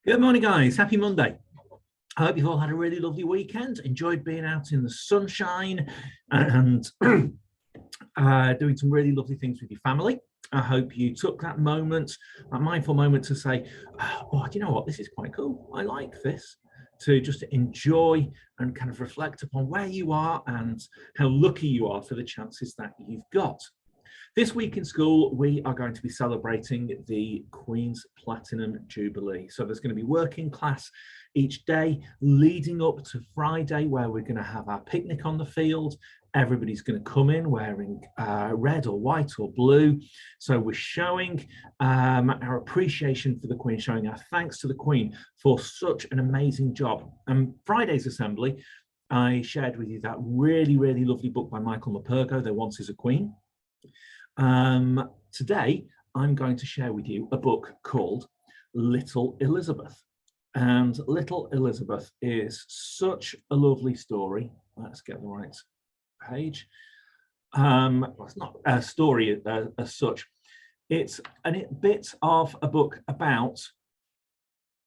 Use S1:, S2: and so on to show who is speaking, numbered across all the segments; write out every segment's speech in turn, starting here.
S1: Good morning, guys. Happy Monday. I hope you've all had a really lovely weekend, enjoyed being out in the sunshine and doing some really lovely things with your family. I hope you took that moment, that mindful moment to say, oh, do you know what? This is quite cool. I like this. To just enjoy and kind of reflect upon where you are and how lucky you are for the chances that you've got. This week in school, we are going to be celebrating the Queen's Platinum Jubilee. So there's going to be working class each day leading up to Friday, where we're going to have our picnic on the field. Everybody's going to come in wearing red or white or blue. So we're showing our appreciation for the Queen, showing our thanks to the Queen for such an amazing job. And Friday's assembly, I shared with you that really, really lovely book by Michael Morpurgo, There Once Is a Queen. Today, I'm going to share with you a book called Little Elizabeth. And Little Elizabeth is such a lovely story. Let's get the right page. Well, it's not a story as such. It's a bit of a book about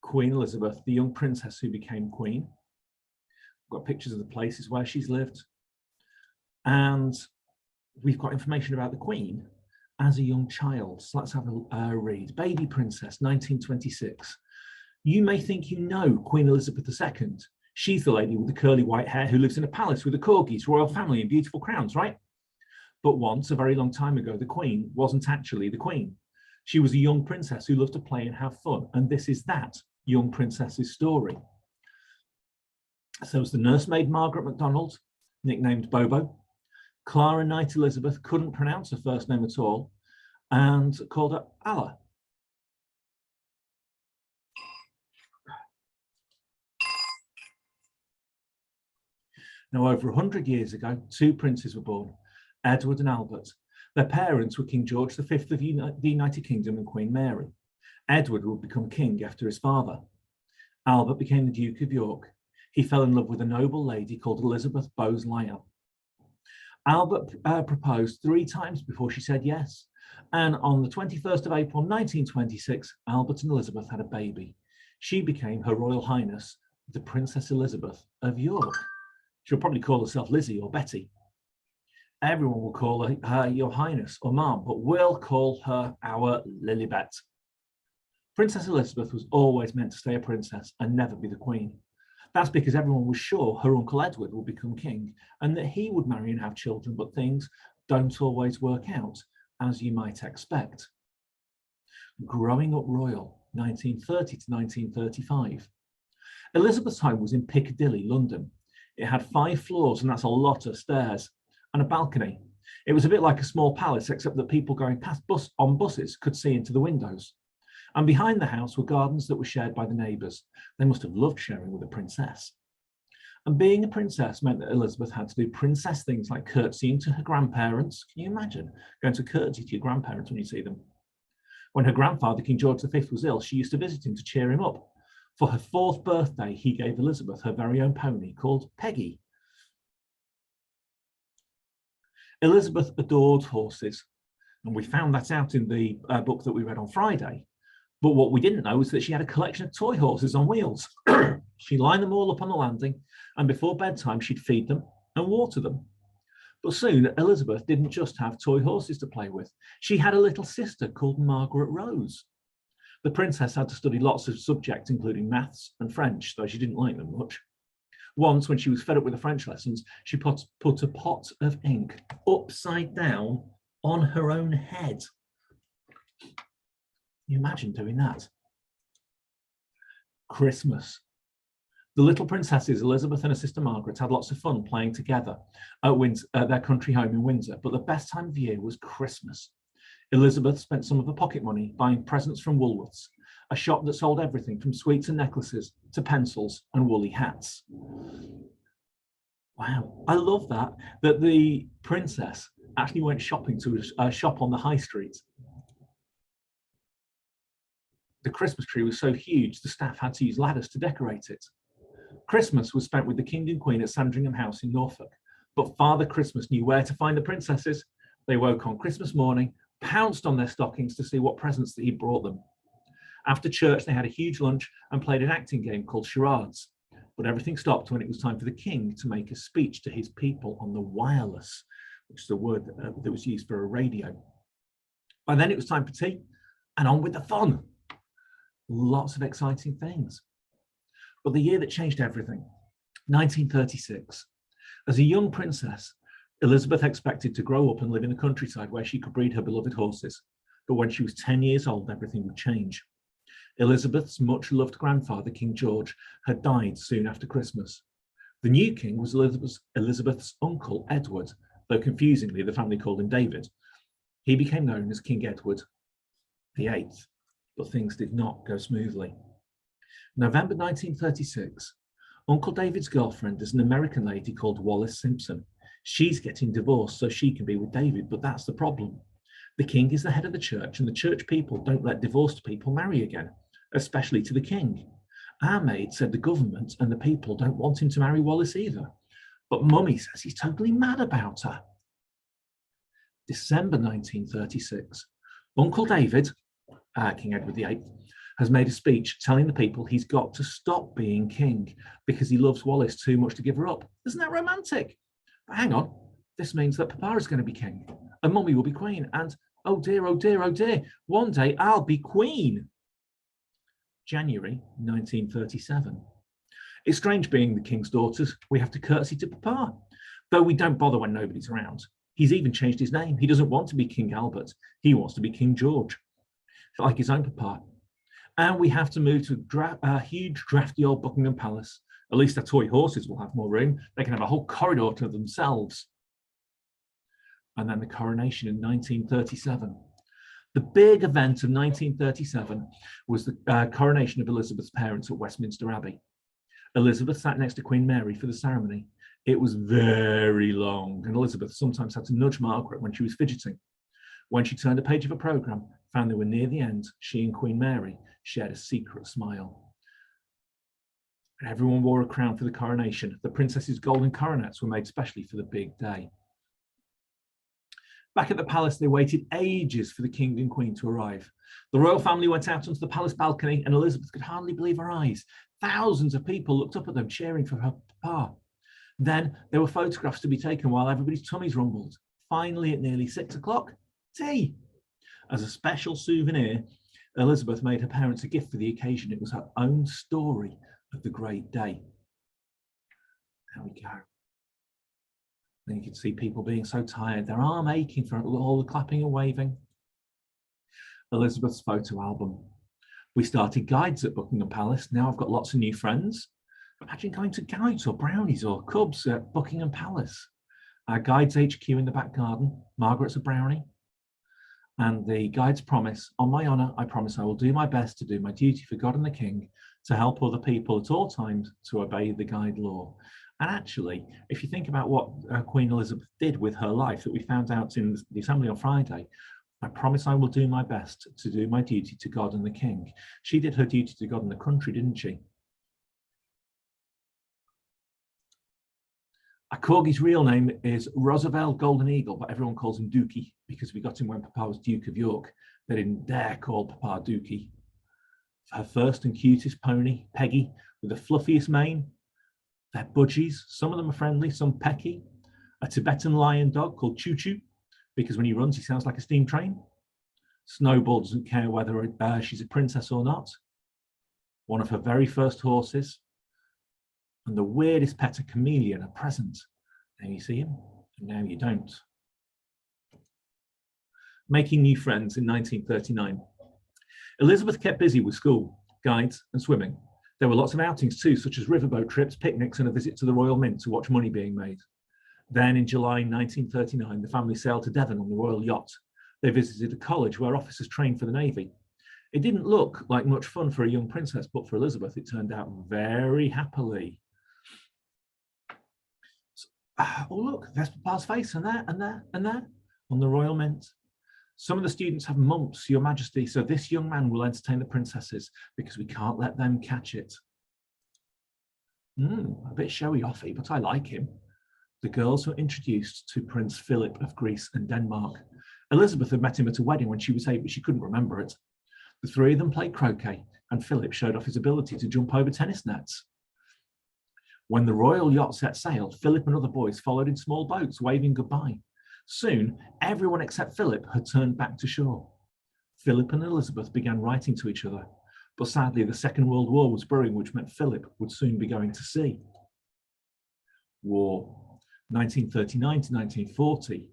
S1: Queen Elizabeth, the young princess who became queen. We've got pictures of the places where she's lived. And we've got information about the Queen as a young child. So let's have a read. Baby Princess, 1926. You may think you know Queen Elizabeth II. She's the lady with the curly white hair who lives in a palace with the corgis, royal family and beautiful crowns, right? But once, a very long time ago, the Queen wasn't actually the Queen. She was a young princess who loved to play and have fun. And this is that young princess's story. So it's the nursemaid Margaret MacDonald, nicknamed Bobo. Clara Knight Elizabeth couldn't pronounce her first name at all and called her Allah. Now, over 100 years ago, two princes were born, Edward and Albert. Their parents were King George V of the United Kingdom and Queen Mary. Edward would become king after his father. Albert became the Duke of York. He fell in love with a noble lady called Elizabeth Bowes-Lyon. Albert proposed 3 times before she said yes. And on the 21st of April, 1926, Albert and Elizabeth had a baby. She became Her Royal Highness, the Princess Elizabeth of York. She'll probably call herself Lizzie or Betty. Everyone will call her Your Highness or Mom, but we'll call her our Lilibet. Princess Elizabeth was always meant to stay a princess and never be the Queen. That's because everyone was sure her uncle Edward would become king and that he would marry and have children, but things don't always work out, as you might expect. Growing up royal, 1930 to 1935. Elizabeth's home was in Piccadilly, London. It had 5 floors, and that's a lot of stairs, and a balcony. It was a bit like a small palace, except that people going past on buses could see into the windows. And behind the house were gardens that were shared by the neighbours. They must have loved sharing with a princess. And being a princess meant that Elizabeth had to do princess things like curtsying to her grandparents. Can you imagine going to curtsy to your grandparents when you see them? When her grandfather, King George V, was ill, she used to visit him to cheer him up. For her 4th birthday, he gave Elizabeth her very own pony called Peggy. Elizabeth adored horses, and we found that out in the book that we read on Friday. But what we didn't know was that she had a collection of toy horses on wheels. She'd line them all up on the landing, and before bedtime, she'd feed them and water them. But soon, Elizabeth didn't just have toy horses to play with. She had a little sister called Margaret Rose. The princess had to study lots of subjects, including maths and French, though she didn't like them much. Once, when she was fed up with the French lessons, she put a pot of ink upside down on her own head. Can you imagine doing that? Christmas. The little princesses, Elizabeth and her sister Margaret, had lots of fun playing together at their country home in Windsor, but the best time of year was Christmas. Elizabeth spent some of her pocket money buying presents from Woolworths, a shop that sold everything from sweets and necklaces to pencils and woolly hats. Wow, I love that the princess actually went shopping to a shop on the high street. The Christmas tree was so huge, the staff had to use ladders to decorate it. Christmas was spent with the King and Queen at Sandringham House in Norfolk, but Father Christmas knew where to find the princesses. They woke on Christmas morning, pounced on their stockings to see what presents that he brought them. After church, they had a huge lunch and played an acting game called charades. But everything stopped when it was time for the king to make a speech to his people on the wireless, which is a word that was used for a radio. By then it was time for tea and on with the fun. Lots of exciting things. But the year that changed everything, 1936. As a young princess, Elizabeth expected to grow up and live in the countryside where she could breed her beloved horses. But when she was 10 years old, everything would change. Elizabeth's much-loved grandfather, King George, had died soon after Christmas. The new king was Elizabeth's uncle, Edward, though confusingly the family called him David. He became known as King Edward VIII, but things did not go smoothly. November 1936, Uncle David's girlfriend is an American lady called Wallis Simpson. She's getting divorced so she can be with David, but that's the problem. The king is the head of the church, and the church people don't let divorced people marry again, especially to the king. Our maid said the government and the people don't want him to marry Wallis either, but Mummy says he's totally mad about her. December 1936, Uncle David, King Edward VIII, has made a speech telling the people he's got to stop being king because he loves Wallis too much to give her up. Isn't that romantic? But hang on, this means that Papa is going to be king and Mummy will be queen, and oh dear, oh dear, oh dear, one day I'll be queen. January 1937. It's strange being the king's daughters. We have to curtsy to Papa, though we don't bother when nobody's around. He's even changed his name. He doesn't want to be King Albert. He wants to be King George, like his own Papa. And we have to move to a huge, drafty old Buckingham Palace. At least our toy horses will have more room. They can have a whole corridor to themselves. And then the coronation in 1937. The big event of 1937 was the coronation of Elizabeth's parents at Westminster Abbey. Elizabeth sat next to Queen Mary for the ceremony. It was very long, and Elizabeth sometimes had to nudge Margaret when she was fidgeting. When she turned a page of a programme, found they were near the end, she and Queen Mary shared a secret smile. And everyone wore a crown for the coronation. The princess's golden coronets were made specially for the big day. Back at the palace, they waited ages for the king and queen to arrive. The royal family went out onto the palace balcony, and Elizabeth could hardly believe her eyes. Thousands of people looked up at them, cheering for her papa. Then there were photographs to be taken while everybody's tummies rumbled. Finally, at nearly 6 o'clock, tea. As a special souvenir, Elizabeth made her parents a gift for the occasion. It was her own story of the great day. There we go. Then you can see people being so tired, their arm aching for all the clapping and waving. Elizabeth's photo album. We started guides at Buckingham Palace. Now I've got lots of new friends. Imagine going to guides or brownies or cubs at Buckingham Palace. Our guides HQ in the back garden. Margaret's a brownie. And the guides promise, on my honour, I promise I will do my best to do my duty for God and the King, to help other people at all times to obey the guide law. And actually, if you think about what Queen Elizabeth did with her life that we found out in the assembly on Friday, I promise I will do my best to do my duty to God and the King. She did her duty to God and the country, didn't she? A corgi's real name is Roosevelt Golden Eagle, but everyone calls him Dookie because we got him when Papa was Duke of York. They didn't dare call Papa Dookie. Her first and cutest pony, Peggy, with the fluffiest mane. They're budgies. Some of them are friendly, some pecky. A Tibetan lion dog called Choo Choo, because when he runs, he sounds like a steam train. Snowball doesn't care whether she's a princess or not. One of her very first horses. And the weirdest pet, a chameleon, a present. Now you see him, and now you don't. Making new friends in 1939. Elizabeth kept busy with school, guides, and swimming. There were lots of outings too, such as riverboat trips, picnics, and a visit to the Royal Mint to watch money being made. Then in July 1939, the family sailed to Devon on the Royal Yacht. They visited a college where officers trained for the Navy. It didn't look like much fun for a young princess, but for Elizabeth, it turned out very happily. Oh, look, there's Papa's face, and there, and there, and there, on the Royal Mint. Some of the students have mumps, Your Majesty, so this young man will entertain the princesses because we can't let them catch it. A bit showy-offy, but I like him. The girls were introduced to Prince Philip of Greece and Denmark. Elizabeth had met him at a wedding when she was 8, but she couldn't remember it. The three of them played croquet, and Philip showed off his ability to jump over tennis nets. When the royal yacht set sail, Philip and other boys followed in small boats, waving goodbye. Soon, everyone except Philip had turned back to shore. Philip and Elizabeth began writing to each other, but sadly the Second World War was brewing, which meant Philip would soon be going to sea. War, 1939 to 1940.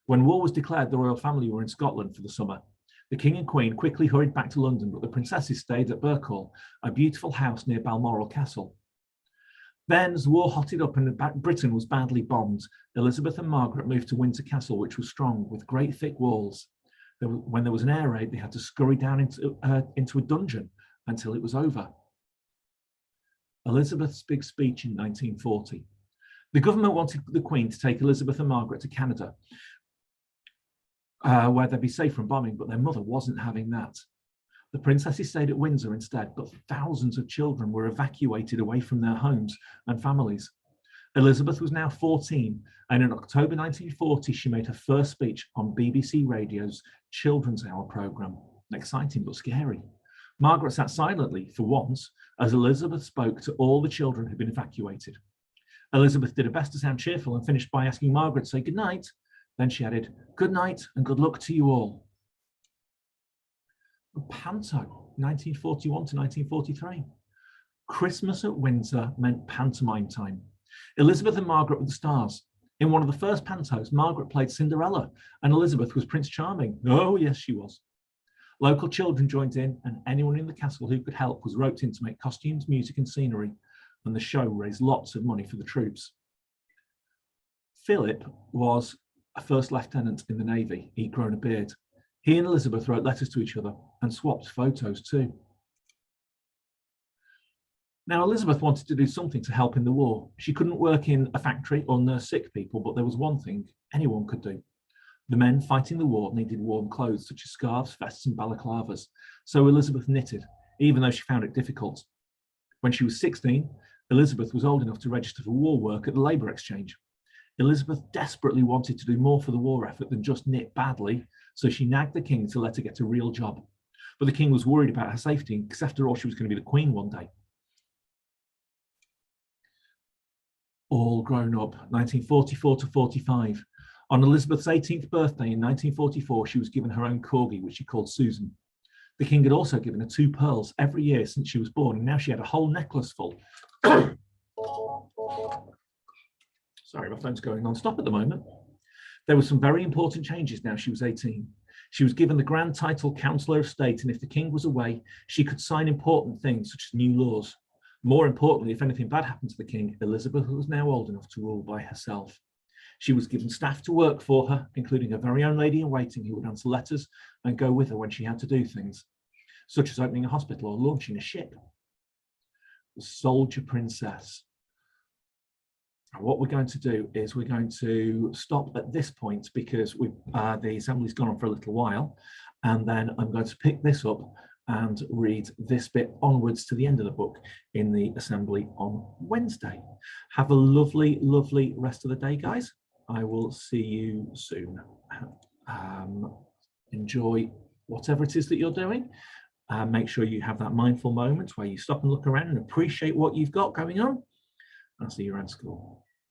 S1: When war was declared, the royal family were in Scotland for the summer. The King and Queen quickly hurried back to London, but the princesses stayed at Birkhall, a beautiful house near Balmoral Castle. Then, as the war hotted up and Britain was badly bombed, Elizabeth and Margaret moved to Windsor Castle, which was strong, with great thick walls. When there was an air raid, they had to scurry down into a dungeon until it was over. Elizabeth's big speech in 1940. The government wanted the Queen to take Elizabeth and Margaret to Canada, where they'd be safe from bombing, but their mother wasn't having that. The princesses stayed at Windsor instead, but thousands of children were evacuated away from their homes and families. Elizabeth was now 14, and in October 1940, she made her first speech on BBC Radio's Children's Hour programme. Exciting but scary. Margaret sat silently for once as Elizabeth spoke to all the children who'd been evacuated. Elizabeth did her best to sound cheerful and finished by asking Margaret to say good night. Then she added, "Good night and good luck to you all." Panto, 1941 to 1943. Christmas at Windsor meant pantomime time. Elizabeth and Margaret were the stars. In one of the first pantos, Margaret played Cinderella and Elizabeth was Prince Charming. Oh, yes, she was. Local children joined in, and anyone in the castle who could help was roped in to make costumes, music, and scenery, and the show raised lots of money for the troops. Philip was a first lieutenant in the Navy. He'd grown a beard. He and Elizabeth wrote letters to each other and swapped photos too. Now, Elizabeth wanted to do something to help in the war. She couldn't work in a factory or nurse sick people, but there was one thing anyone could do. The men fighting the war needed warm clothes, such as scarves, vests, and balaclavas. So Elizabeth knitted, even though she found it difficult. When she was 16, Elizabeth was old enough to register for war work at the Labour Exchange. Elizabeth desperately wanted to do more for the war effort than just knit badly, so she nagged the king to let her get a real job. But the king was worried about her safety, because after all, she was going to be the queen one day. All grown up, 1944 to 45. On Elizabeth's 18th birthday in 1944, she was given her own corgi, which she called Susan. The king had also given her 2 pearls every year since she was born, and now she had a whole necklace full. Sorry, my phone's going non-stop at the moment. There were some very important changes now she was 18. She was given the grand title Councillor of State, and if the king was away, she could sign important things such as new laws. More importantly, if anything bad happened to the king, Elizabeth was now old enough to rule by herself. She was given staff to work for her, including her very own lady-in-waiting who would answer letters and go with her when she had to do things, such as opening a hospital or launching a ship. The Soldier Princess. And what we're going to do is we're going to stop at this point because the assembly's gone on for a little while, and then I'm going to pick this up and read this bit onwards to the end of the book in the assembly on Wednesday. Have a lovely, lovely rest of the day, guys. I will see you soon. Enjoy whatever it is that you're doing. Make sure you have that mindful moment where you stop and look around and appreciate what you've got going on. I'll see you around school.